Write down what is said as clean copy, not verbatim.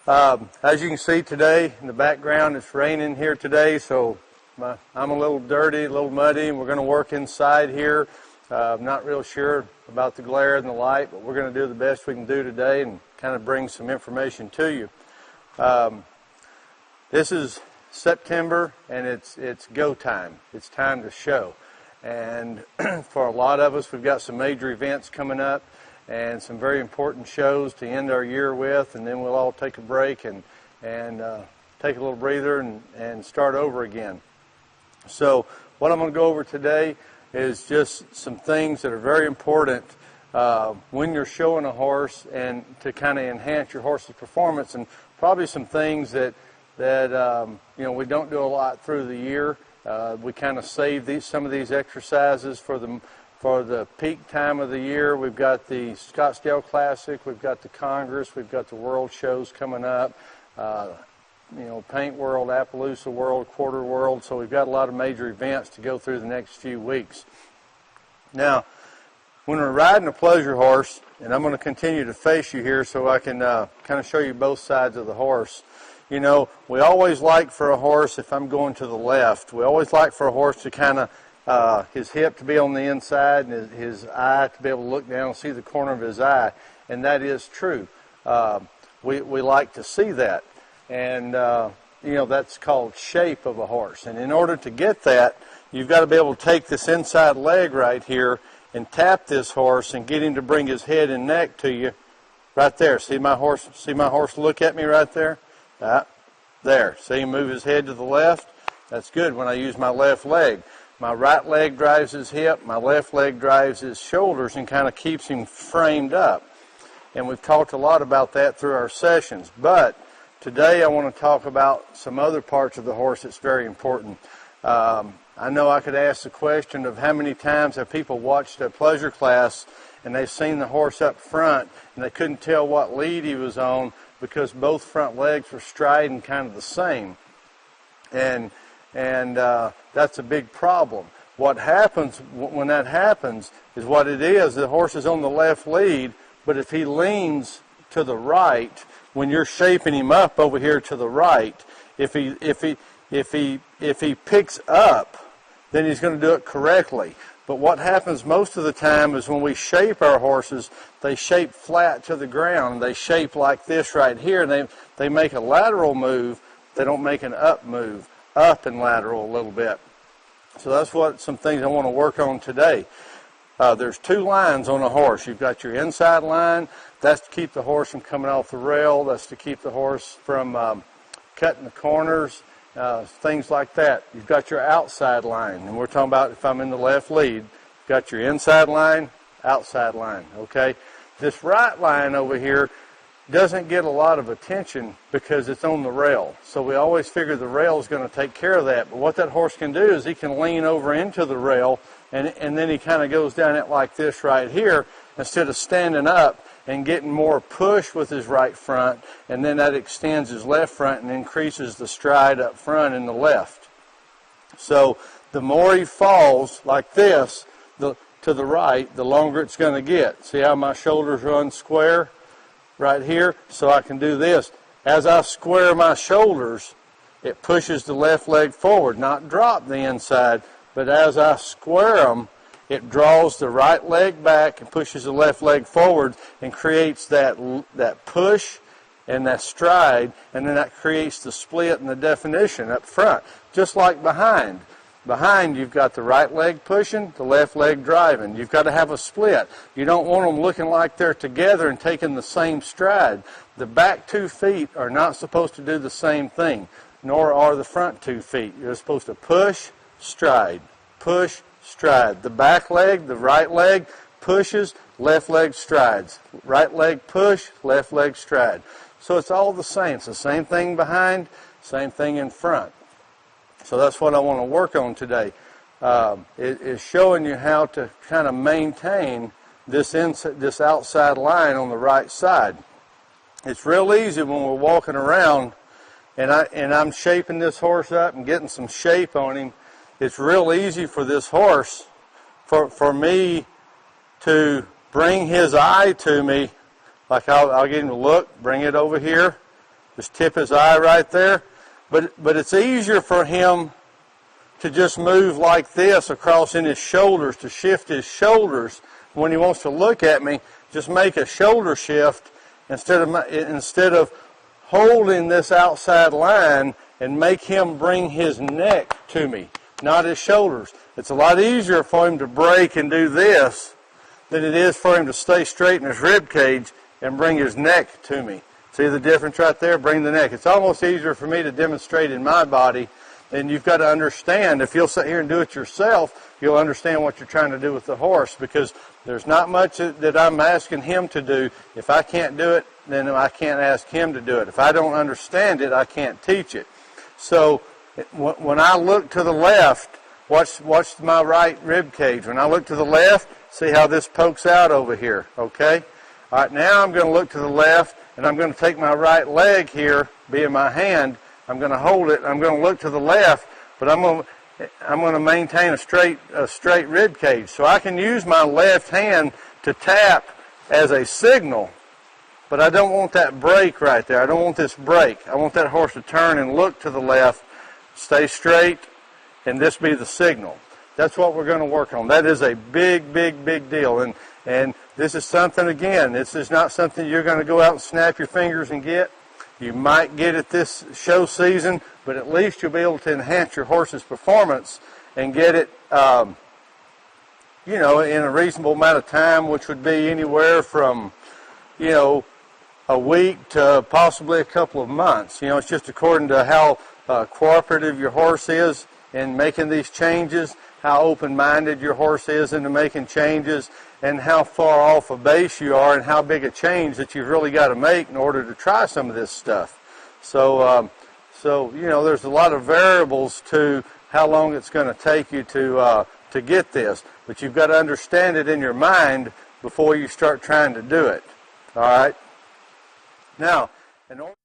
As you can see today in the background, it's raining here today, so I'm a little dirty, a little muddy, and we're going to work inside here. I'm not real sure about the glare and the light, but we're going to do the best we can do today and kind of bring some information to you. This is September, and it's go time. It's time to show. And for a lot of us, we've got some major events coming up and some very important shows to end our year with, and then we'll all take a break and take a little breather and start over again. So what I'm going to go over today is just some things that are very important when you're showing a horse and to kind of enhance your horse's performance, and probably some things that we don't do a lot through the year. We kind of save some of these exercises for the peak time of the year. We've got the Scottsdale Classic, we've got the Congress, we've got the World shows coming up, Paint World, Appaloosa World, Quarter World. So we've got a lot of major events to go through the next few weeks. Now, when we're riding a pleasure horse, and I'm going to continue to face you here so I can kind of show you both sides of the horse. You know, we always like for a horse, if I'm going to the left, we always like for a horse to kind of, his hip to be on the inside and his eye to be able to look down and see the corner of his eye. And that is true. We like to see that. And, that's called shape of a horse. And in order to get that, you've got to be able to take this inside leg right here and tap this horse and get him to bring his head and neck to you right there. See my horse look at me right there? There. See him move his head to the left? That's good when I use my left leg. My right leg drives his hip, my left leg drives his shoulders and kind of keeps him framed up. And we've talked a lot about that through our sessions. But today I want to talk about some other parts of the horse that's very important. I know I could ask the question of how many times have people watched a pleasure class and they've seen the horse up front and they couldn't tell what lead he was on because both front legs were striding kind of the same. And that's a big problem. What happens when that happens is what it is. The horse is on the left lead, but if he leans to the right, when you're shaping him up over here to the right, if he picks up, then he's going to do it correctly. But what happens most of the time is when we shape our horses, they shape flat to the ground. They shape like this right here, and they make a lateral move. They don't make an up move, up and lateral a little bit. So that's some things I want to work on today. There's two lines on a horse. You've got your inside line. That's to keep the horse from coming off the rail. That's to keep the horse from cutting the corners. Things like that. You've got your outside line, and we're talking about if I'm in the left lead, you've got your inside line, outside line, okay? This right line over here doesn't get a lot of attention because it's on the rail. So we always figure the rail is going to take care of that. But what that horse can do is he can lean over into the rail, and then he kind of goes down it like this right here instead of standing up and getting more push with his right front, and then that extends his left front and increases the stride up front in the left. So the more he falls like this to the right, the longer it's going to get. See how my shoulders run square right here? So I can do this. As I square my shoulders, it pushes the left leg forward, not drop the inside, but as I square them, it draws the right leg back and pushes the left leg forward and creates that push and that stride, and then that creates the split and the definition up front, just like behind. Behind, you've got the right leg pushing, the left leg driving. You've got to have a split. You don't want them looking like they're together and taking the same stride. The back 2 feet are not supposed to do the same thing, nor are the front 2 feet. You're supposed to push, stride, push, stride. The back leg, the right leg, pushes, left leg strides. Right leg push, left leg stride. So it's all the same. It's the same thing behind, same thing in front. So that's what I want to work on today. Is showing you how to kind of maintain this outside line on the right side. It's real easy when we're walking around and I'm shaping this horse up and getting some shape on him. It's real easy for this horse, for me to bring his eye to me, like I'll get him to look, bring it over here, Just tip his eye right there. But it's easier for him to just move like this across in his shoulders, to shift his shoulders when he wants to look at me. Just make a shoulder shift instead of holding this outside line, and make him bring his neck to me, not his shoulders. It's a lot easier for him to break and do this than it is for him to stay straight in his rib cage and bring his neck to me. See the difference right there? Bring the neck. It's almost easier for me to demonstrate in my body, and you've got to understand. If you'll sit here and do it yourself, you'll understand what you're trying to do with the horse, because there's not much that I'm asking him to do. If I can't do it, then I can't ask him to do it. If I don't understand it, I can't teach it. So when I look to the left, watch my right rib cage. When I look to the left, see how this pokes out over here, okay? All right, now I'm going to look to the left, and I'm going to take my right leg here, being my hand. I'm going to hold it. I'm going to look to the left, but I'm going to maintain a straight rib cage. So I can use my left hand to tap as a signal, but I don't want that break right there. I don't want this break. I want that horse to turn and look to the left, stay straight, and this be the signal. That's what we're going to work on. That is a big, big, big deal. And this is something, again, this is not something you're going to go out and snap your fingers and get. You might get it this show season, but at least you'll be able to enhance your horse's performance and get it, in a reasonable amount of time, which would be anywhere from, a week to possibly a couple of months. It's just according to how cooperative your horse is in making these changes, how open-minded your horse is into making changes, and how far off a base you are, and how big a change that you've really got to make in order to try some of this stuff. So there's a lot of variables to how long it's going to take you to get this, but you've got to understand it in your mind before you start trying to do it. All right. Now, in order